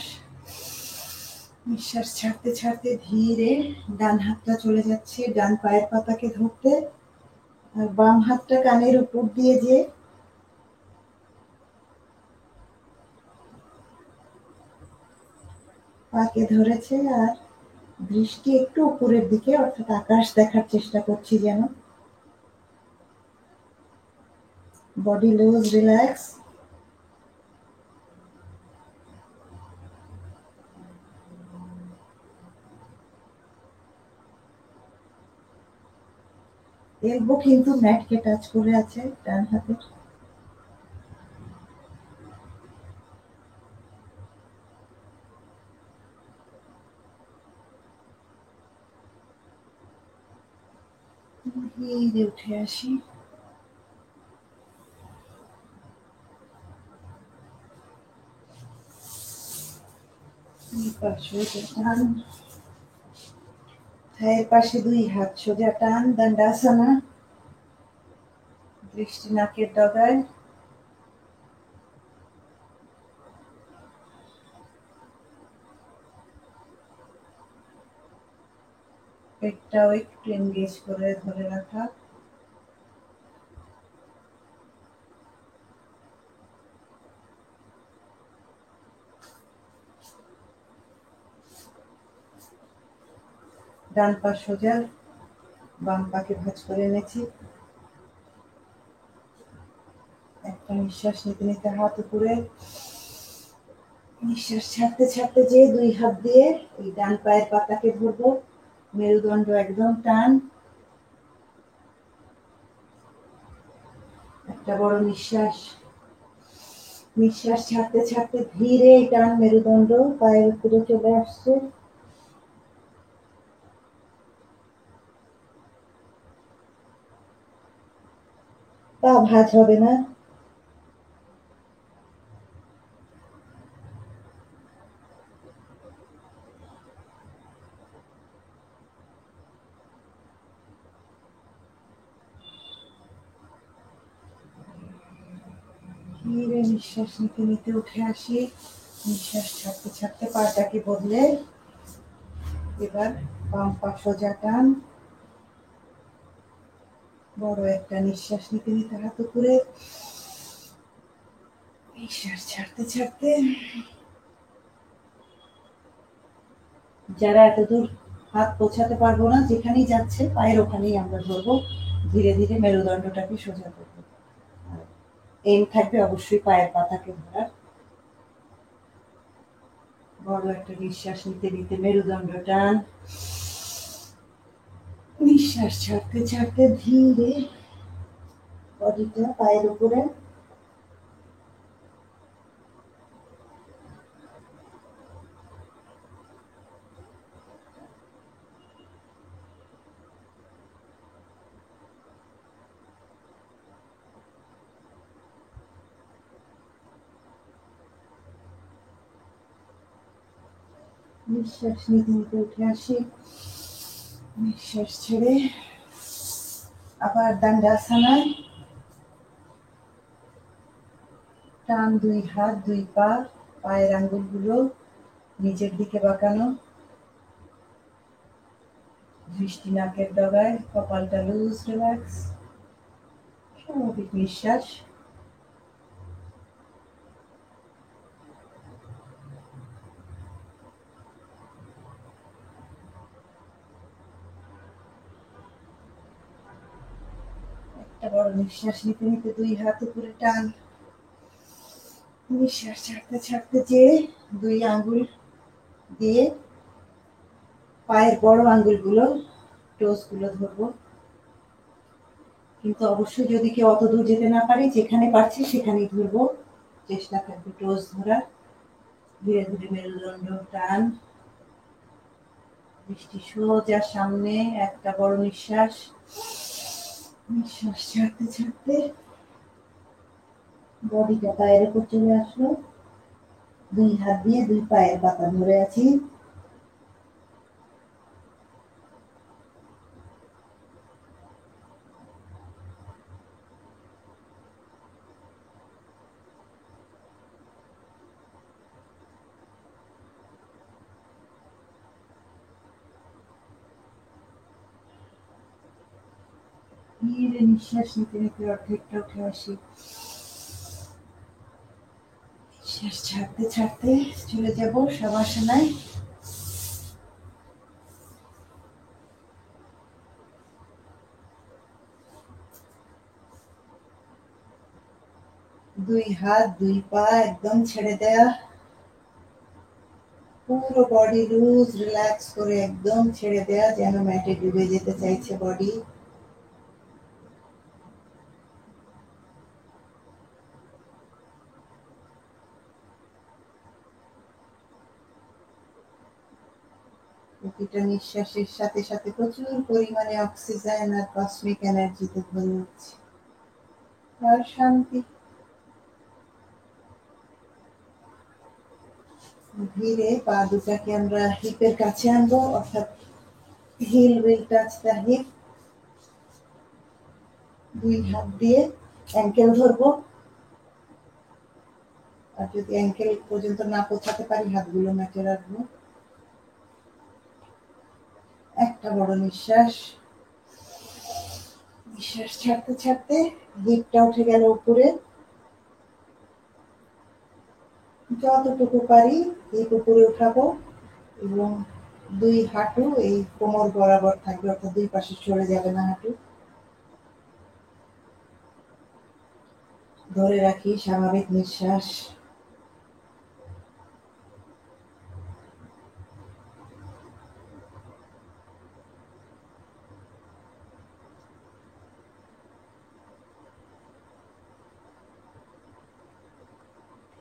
নিঃশ্বাস ছাড়তে ছাড়তে ধীরে ডান হাতটা চলে যাচ্ছে ডান পায়ের পাতাকে ধরতে, আর বাম হাতটা কানের উপর দিয়ে যে পাকে ধরেছে। আর দৃষ্টি একটু উপরের দিকে, অর্থাৎ আকাশ দেখার চেষ্টা করছি যেন। Body loose, relax. এলবো কিন্তু ম্যাটকে টাচ করে আছে ডান হাতের। ধীরে উঠে আসি। থায়ের পাশে দুই হাত সোজা টান, দণ্ডাসনা। দৃষ্টি নাকের ডগায়। পেটটাও একটু এনগেজ করে ধরে রাখা। ডান পা সোজা, বাম পাকে ভাঁজ করে এনেছি। একটা নিঃশ্বাস নিতে নিতে হাত উপরে, নিঃশ্বাস ছাড়তে ছাড়তে যে দুই হাত দিয়ে এই ডান পায়ের পাতাকে ধরবো, মেরুদণ্ড একদম টান। একটা বড় নিঃশ্বাস, নিঃশ্বাস ছাড়তে ছাড়তে ধীরে টান, মেরুদণ্ড পায়ের উপরে চলে আসছে। পা ভাঁজ হবে না। ধীরে নিঃশ্বাস নিতে নিতে উঠে আসি। নিঃশ্বাস ছাড়তে ছাড়তে পাটাকে বদলে এবার বাম পা সোজা টান। বড় একটা নিঃশ্বাস নিতে নিতে হাত উপরে, নিঃশ্বাস ছাড়তে ছাড়তে। যারা এতদূর হাত পৌঁছাতে পারবো না, যেখানেই যাচ্ছে পায়ের ওখানেই আমরা ধরবো। ধীরে ধীরে মেরুদণ্ডটাকে সোজা করবো। এম থাকবে অবশ্যই পায়ের পাতাকে ধরার। বড় একটা নিঃশ্বাস নিতে নিতে মেরুদণ্ড টান। নিঃশ্বাস ছাড়তে ছাড়তে ধীরে বডিটা পায়ের উপরে। নিঃশ্বাস নিতে নিতে উঠে আসি। নিঃশ্বাস ছেড়ে আবার দণ্ডাসনায়। টান, দুই হাত দুই পা, পায়ের আঙ্গুলগুলো নিচের দিকে বাঁকানো। দৃষ্টি নাকের ডগায়, কপালটা লুজ, রিল্যাক্স। স্বাভাবিক নিঃশ্বাস। একটা বড় নিঃশ্বাস নিতে নিতে দুই হাত উপরে টান। নিঃশ্বাস ছাড়তে ছাড়তে যে দুই আঙ্গুল দিয়ে পায়ের বড় আঙ্গুলগুলো, টোস গুলো ধরবো। কিন্তু অবশ্যই যদি কেউ অত দূর যেতে না পারে, যেখানে পারছি সেখানেই ধরবো। চেষ্টা থাকবে টোজ ধরার। ধীরে ধীরে মেরুদণ্ড টান, দৃষ্টি সোজা সামনে, একটা বড় নিঃশ্বাস। নিঃশ্বাস ছাড়তে ছাড়তে বডিটা পায়ের উপর চলে আসলো। দুই হাত দিয়ে দুই পায়ের পাতা ধরে আছি। ধীরে নিঃশ্বাস নিতে নিতে অর্ধেকটা উঠে আসি। নিঃশ্বাস ছাড়তে ছাড়তে চলে যাব শবাসনায়। দুই হাত দুই পা একদম ছেড়ে দেয়া, পুরো বডি লুজ রিল্যাক্স করে একদম ছেড়ে দেয়া, যেন ম্যাটে ডুবে যেতে চাইছে বডি। প্রতিটা নিঃশ্বাসের সাথে সাথে প্রচুর পরিমাণে অক্সিজেন আর কসমিক এনার্জিতে ভরে উঠছে। আর শান্তি। ধীরে পা দুটাকে আমরা হিপের কাছে আনবো, অর্থাৎ heel will touch the hip. দুই হাত দিয়ে অ্যাঙ্কেল ধরবো, আর যদি অ্যাঙ্কেল পর্যন্ত না পৌঁছাতে পারি হাতগুলো ম্যাটে রাখবো। একটা বড় নিঃশ্বাস। নিঃশ্বাস ছাড়তে ছাড়তে হিপটা উঠে গেল উপরে। যতটুকু পারি হিপ উপরে উঠাবো এবং দুই হাঁটু এই কোমর বরাবর থাকবে, অর্থাৎ দুই পাশে সরে যাবে না হাঁটু। ধরে রাখি স্বাভাবিক নিঃশ্বাস।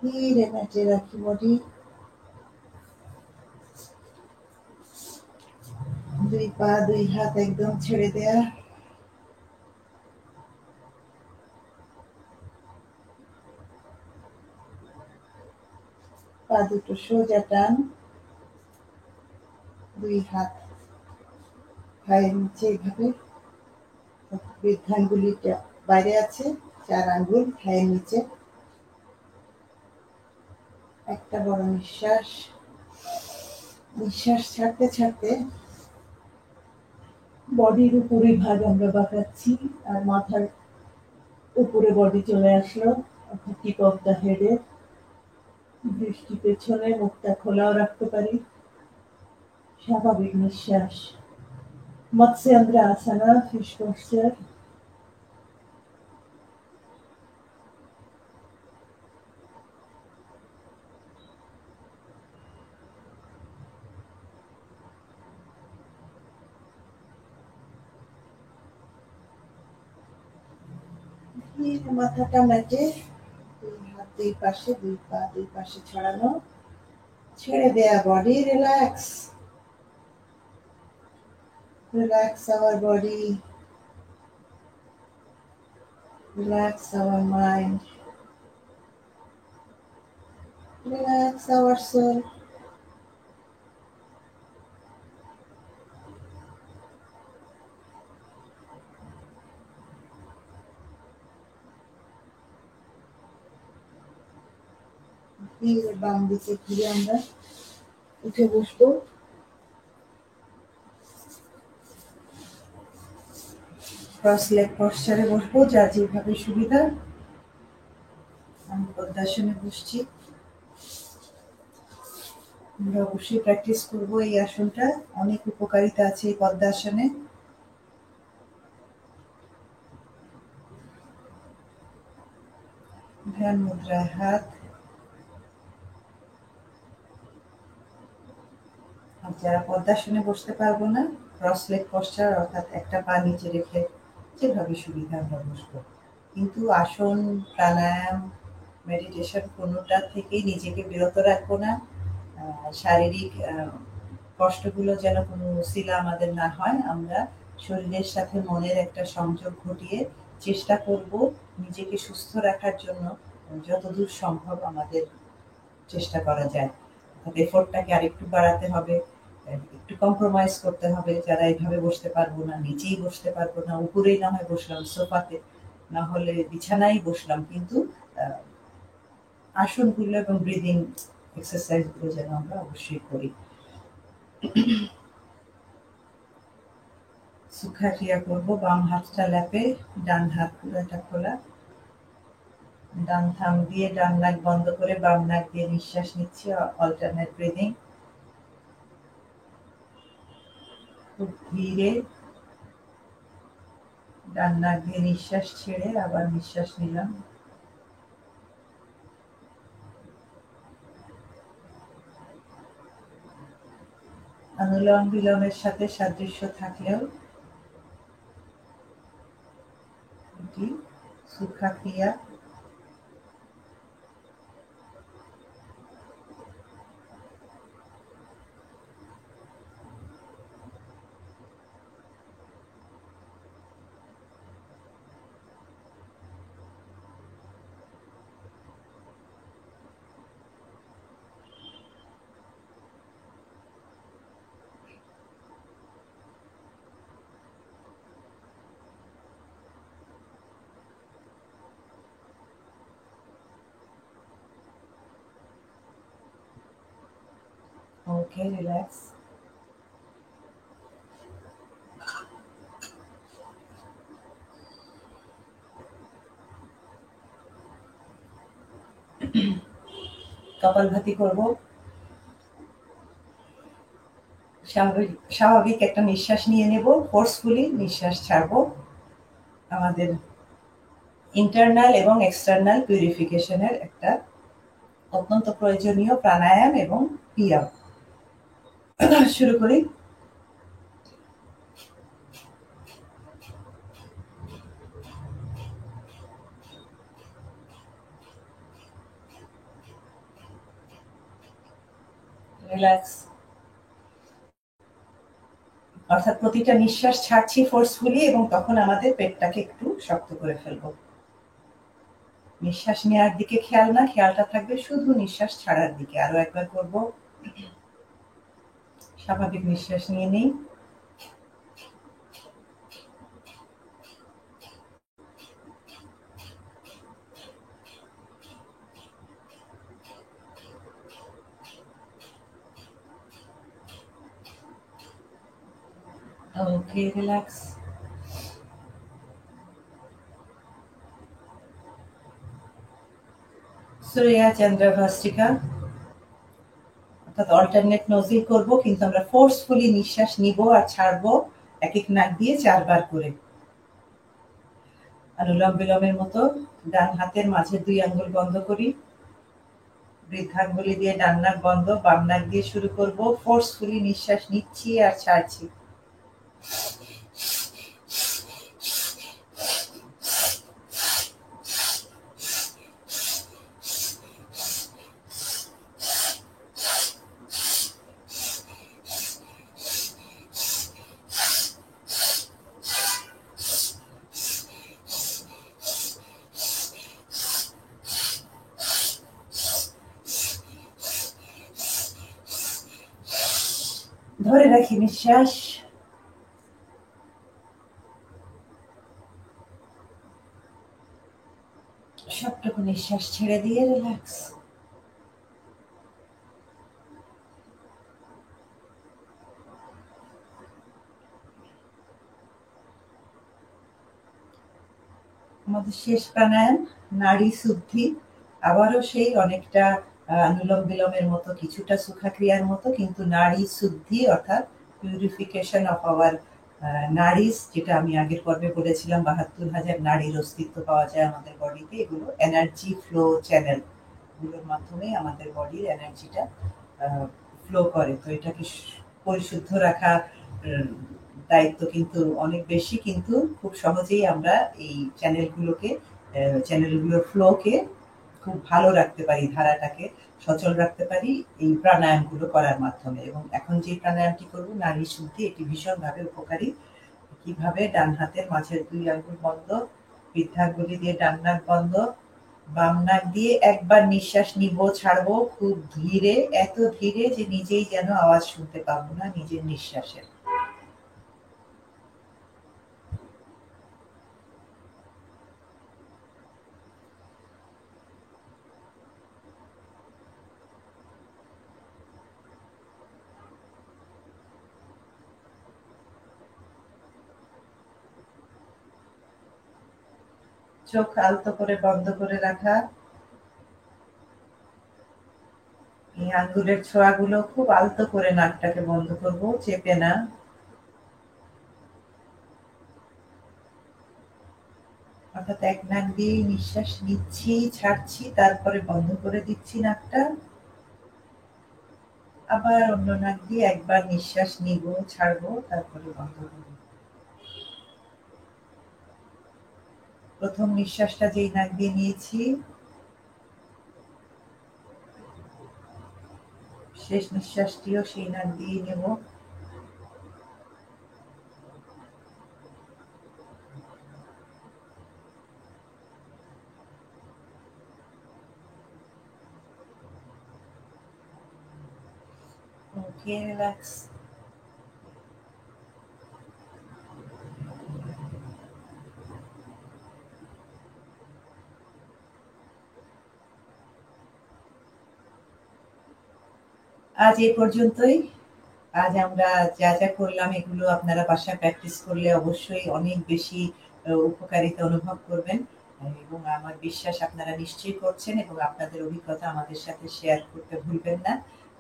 ধীরে ম্যাটে রাখি বডি। দুই পা দুই হাত একদম ছেড়ে দেয়া। পা দুটো সোজা টান। দুই হাত পায়ের নিচে এইভাবে, বৃদ্ধাঙ্গুলিটা বাইরে আছে, 4 আঙ্গুল পায়ের নিচে। একটা বড় নিঃশ্বাস। নিঃশ্বাস ছাড়তে ছাড়তে বডির উপরে ভাগ আমরা বাঁকাচ্ছি, আর মাথার উপরে বডি চলে আসলো, অর্থাৎ টিপ অফ দ্য হেডে। দৃষ্টি পেছনে, মুখটা খোলাও রাখতে পারি। স্বাভাবিক নিঃশ্বাস। মৎস্যেন্দ্র আসনা, ফিশ পোস্টার। ধীরে মাথাটা ম্যাটে, দুই হাত দুই পাশে, দুই পা দুই পাশে ছড়ানো। ছেড়ে দেয়া body, relax. Relax our body, relax our mind, relax our soul. ধীরে বাম দিকে ঘুরে আমরা উঠে বসবো। ক্রস লেগ পশ্চারে বসবো, যার যেভাবে সুবিধা। আমি পদ্মাসনে বসছি। আমরা অবশ্যই প্র্যাকটিস করবো এই আসনটা, অনেক উপকারিতা আছে এই পদ্মাসনে। ধ্যান মুদ্রায় হাত। আর যারা পদ্মাসনে বসতে পারবো না, ক্রস লেগ পশ্চার, অর্থাৎ একটা পা নিচে রেখে যেভাবে সুবিধা আমরা বসবো। কিন্তু আসন, প্রাণায়াম, মেডিটেশন কোনোটা থেকেই নিজেকে বিরত রাখবো না। শারীরিক কষ্টগুলো যেন কোনো উসিলা আমাদের না হয়। আমরা শরীরের সাথে মনের একটা সংযোগ ঘটিয়ে চেষ্টা করব নিজেকে সুস্থ রাখার জন্য যতদূর সম্ভব আমাদের চেষ্টা করা যায়। এফোর্টটাকে আরেকটু বাড়াতে হবে, একটু কম্প্রোমাইজ করতে হবে। যারা এইভাবে বসতে পারবো না, নিচেই বসতে পারবো না, উপরেই না হয় বসলাম সোফাতে, না হলে বিছানায় বসলাম, কিন্তু আসনগুলো এবং ব্রিদিং এক্সারসাইজ গুলো যেন আমরা অবশ্যই করি। সুখা ক্রিয়া করবো। বাম হাতটা ল্যাপে, ডান হাত পুরোটা খোলা। ডান থাম দিয়ে ডান নাক বন্ধ করে বাম নাক দিয়ে নিঃশ্বাস নিচ্ছি, অল্টারনেট ব্রিদিং। খুব ধীরে ডান নাক দিয়ে নিঃশ্বাস ছেড়ে আবার নিঃশ্বাস নিলাম। অনুলোম বিলোমের সাথে সাদৃশ্য থাকলেও এটি সুখা ক্রিয়া। ওকে, রিল্যাক্স। কপালভাতি করব। স্বাভাবিক একটা নিঃশ্বাস নিয়ে নেব, ফোর্সফুলি নিঃশ্বাস ছাড়বো। আমাদের ইন্টারনাল এবং এক্সটার্নাল পিউরিফিকেশনের একটা অত্যন্ত প্রয়োজনীয় প্রাণায়াম এবং ক্রিয়া। শুরু করি। রিল্যাক্স। অর্থাৎ প্রতিটা নিঃশ্বাস ছাড়ছি ফোর্সফুলি এবং তখন আমাদের পেটটাকে একটু শক্ত করে ফেলবো। নিঃশ্বাস নেওয়ার দিকে খেয়াল না, খেয়ালটা থাকবে শুধু নিঃশ্বাস ছাড়ার দিকে। আরো একবার করব। স্বাভাবিক নিঃশ্বাস নিয়ে নিই। ওকে, রিল্যাক্স। सूर्या चंद्र भस्त्रिका অর্থাৎ অল্টারনেট নোজিল করব, কিন্তু আমরা ফোর্সফুলি নিঃশ্বাস নিব আর ছাড়বো এক এক নাক দিয়ে 4 বার করে। অনুলোম বিলোমের মতো ডান হাতের মাঝের 2 আঙ্গুল বন্ধ করি। বৃদ্ধাঙ্গুলি দিয়ে ডান নাক বন্ধ, বাম নাক দিয়ে শুরু করব। ফোর্সফুলি নিঃশ্বাস নিচ্ছি আর ছাড়ছি। ধরে রাখি নিঃশ্বাস। সবটুকু নিঃশ্বাস ছেড়ে দিয়ে রিল্যাক্স। আমাদের শেষ প্রাণায়াম নাড়ি শুদ্ধি। আবারও সেই অনেকটা অনুলোম বিলোমের মতো, কিছুটা সুখা ক্রিয়ার মতো, কিন্তু নাড়ি শুদ্ধি অর্থাৎ পিউরিফিকেশন অফ আওয়ার নাড়িস, যেটা আমি আগের পর্বে বলেছিলাম ৭২,০০০ নাড়ির অস্তিত্ব পাওয়া যায় আমাদের বডিতে। এগুলো এনার্জি ফ্লো চ্যানেল, এগুলোর মাধ্যমে আমাদের বডির এনার্জিটা ফ্লো করে। তো এটাকে পরিশুদ্ধ রাখা দায়িত্ব কিন্তু অনেক বেশি, কিন্তু খুব সহজেই আমরা এই চ্যানেলগুলোর ফ্লোকে খুব ভালো রাখতে পারি, ধারাটাকে সচল রাখতে পারি এই প্রাণায়ামগুলো করার মাধ্যমে। এবং এখন যে প্রাণায়ামটি করব নাড়ি শুদ্ধি, এটি ভীষণভাবে উপকারী। কিভাবে ডান হাতের মাঝের ২ আঙ্গুল বন্ধ, বৃদ্ধাঙ্গুলি দিয়ে ডান নাক বন্ধ, বাম নাক দিয়ে একবার নিঃশ্বাস নিব ছাড়বো খুব ধীরে, এত ধীরে যে নিজেই যেন আওয়াজ শুনতে পাবো না নিজের নিঃশ্বাসের। চোখ আলতো করে বন্ধ করে রাখা। এই আঙ্গুলের ছোঁয়াগুলো খুব আলতো করে নাকটাকে বন্ধ করব, চেপে না। অর্থাৎ এক নাক দিয়ে নিঃশ্বাস নিচ্ছি, ছাড়ছি, তারপরে বন্ধ করে দিচ্ছি নাকটা। আবার অন্য নাক দিয়ে একবার নিঃশ্বাস নিব, ছাড়বো, তারপরে বন্ধ করব। প্রথম নিঃশ্বাসটা যেই নাক দিয়ে নিয়েছি, শেষ নিঃশ্বাসটিও সেই নাক দিয়েই নেব। ওকে, রিল্যাক্স। আজ এই পর্যন্তই। আজ আমরা যা যা করলাম এগুলো আপনারা বাসায় প্র্যাকটিস করলে অবশ্যই অনেক বেশি উপকারিতা অনুভব করবেন। এবং আমার বিশ্বাস আপনারা নিশ্চয়ই করছেন এবং আপনাদের অভিজ্ঞতা আমাদের সাথে শেয়ার করতে ভুলবেন না।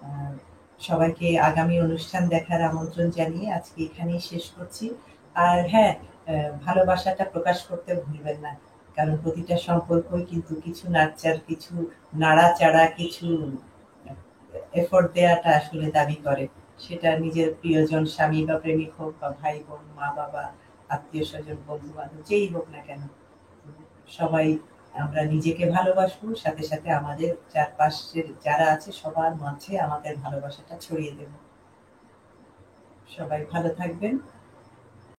আহ, সবাইকে আগামী অনুষ্ঠান দেখার আমন্ত্রণ জানিয়ে আজকে এখানেই শেষ করছি। আর হ্যাঁ, ভালোবাসাটা প্রকাশ করতে ভুলবেন না, কারণ প্রতিটা সম্পর্কই কিন্তু কিছু নাড়াচাড়া, কিছু নাড়াচাড়া, কিছু এফোর্ট দেওয়াটা আসলে দাবি করে। সেটা নিজের প্রিয়জন, স্বামী বা প্রেমিক হোক, বা ভাই বোন, মা বাবা, আত্মীয় স্বজন, বন্ধু বান্ধব, যেই হোক না কেন, সবাই আমরা নিজেকে ভালোবাসবো, সাথে সাথে আমাদের চারপাশের যারা আছে সবার মাঝে আমাদের ভালোবাসাটা ছড়িয়ে দেব। সবাই ভালো থাকবেন।